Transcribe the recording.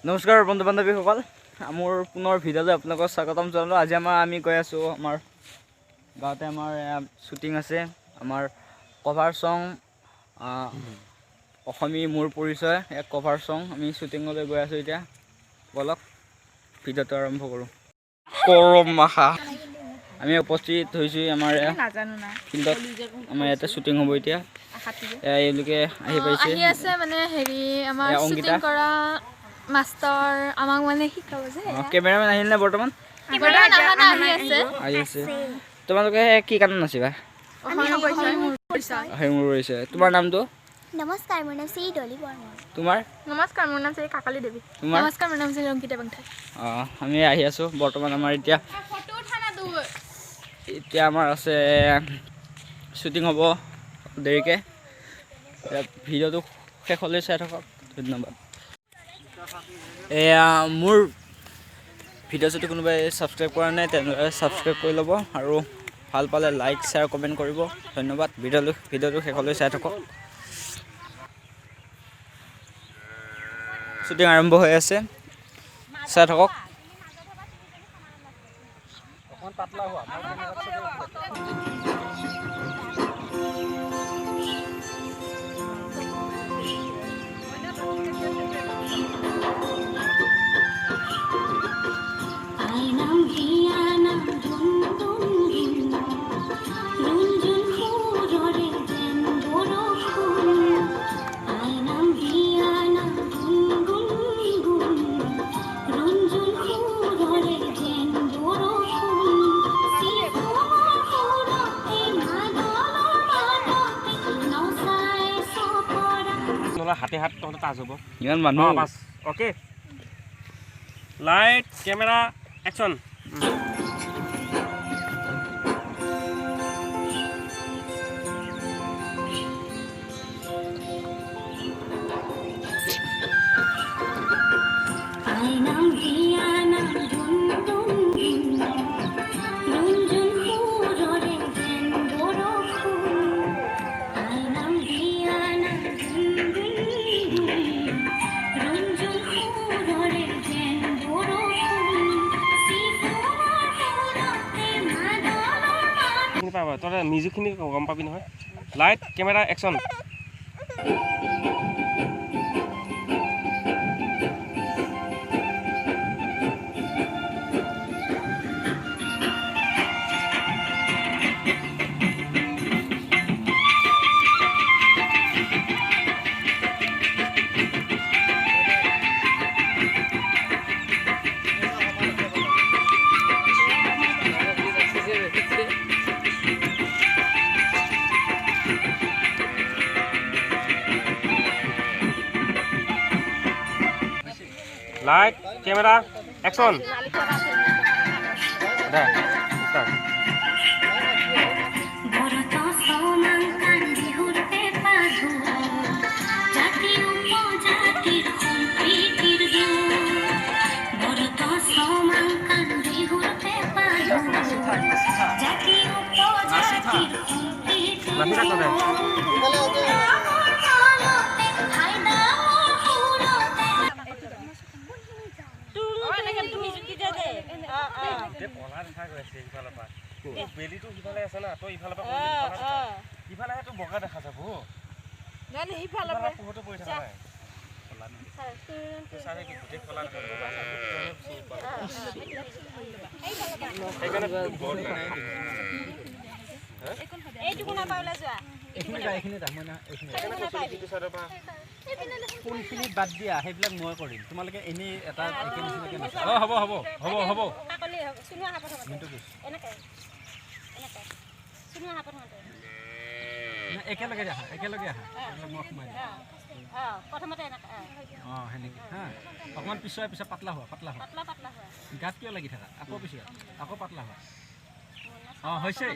নমস্কাৰ বন্ধু বান্ধৱীসকল, মোৰ পুনৰ ভিডিঅ'লৈ আপোনালোকক স্বাগতম জনালোঁ। আজি আমি গৈ আছোঁ আমাৰ গাঁৱতে আমাৰ শ্বুটিং আছে। আমাৰ কভাৰ চং অসমী মোৰ পৰিচয় এক কভাৰ চং আমি শ্বুটিঙলৈ গৈ আছোঁ। এতিয়া বলক ভিডিঅ'টো আৰম্ভ কৰোঁ। কৰম মাখা আমি উপস্থিত হৈছোঁ আমাৰ ফিল্ডত। আমাৰ ইয়াতে শ্বুটিং হ'ব এতিয়া। এওঁলোকে আহি পাইছে মানে হেৰি আমাৰ শ্বুটিং কৰা মাষ্টাৰ আমাক মানে শিকাব যে। কেমেৰামেন আহিল নে বৰ্তমান? আহি আছে। তোমালোকে কি গানত নাচিবা? মোৰ পৰিচয়। তোমাৰ নামটো? নমস্কাৰ, মোৰ নাম শ্ৰী ডলি বৰ্মন। তোমাৰ? নমস্কাৰ, মোৰ নাম শ্ৰী কাকালি দেৱী। তোমাৰ? নমস্কাৰ, মোৰ নাম শ্ৰী ৰংকিতা বাংঠাই। আমি আহি আছোঁ বৰ্তমান। আমাৰ এতিয়া আমাৰ আছে শ্বুটিং হ'ব দেৰিকৈ। ভিডিঅ'টো শেষলৈ চাই থাকক। ধন্যবাদ। এয়া মোৰ ভিডিঅ' যদি কোনোবাই ছাবস্ক্ৰাইব কৰা নাই তেনেহ'লে ছাবস্ক্ৰাইব কৰি ল'ব আৰু ভাল পালে লাইক শ্বেয়াৰ কমেণ্ট কৰিব। ধন্যবাদ। ভিডিঅ'টো শেষলৈ চাই থাকক। শ্বুটিং আৰম্ভ হৈ আছে, চাই থাকক। হাতে হাত তহঁতে তাজ হ'ব ইমান মানুহ। Okay, light camera action. তই মিউজিকখিনি গম পাবি নহয়। Light camera action. Light camera action. বেলিটো সিফালে আছে না, তই ইফালৰ পৰা ইফালে তো বগা দেখা যাব। পোহৰটো পৰি থকা নাই। কোনখিনি বাদ দিয়া সেইবিলাক মই কৰিম। তোমালোকে এনেই এটা হ'ব হ'ব হ'ব হ'ব একেলগে আহা একেলগে আহা মই সোমাই দিম। সেনেকৈ হা। অকণমান পিছুৱাই পিছত পাতলা হোৱা গাত কিয় লাগি থাকা? আকৌ পিছুৱাই আকৌ পাতলা হোৱা। হৈছে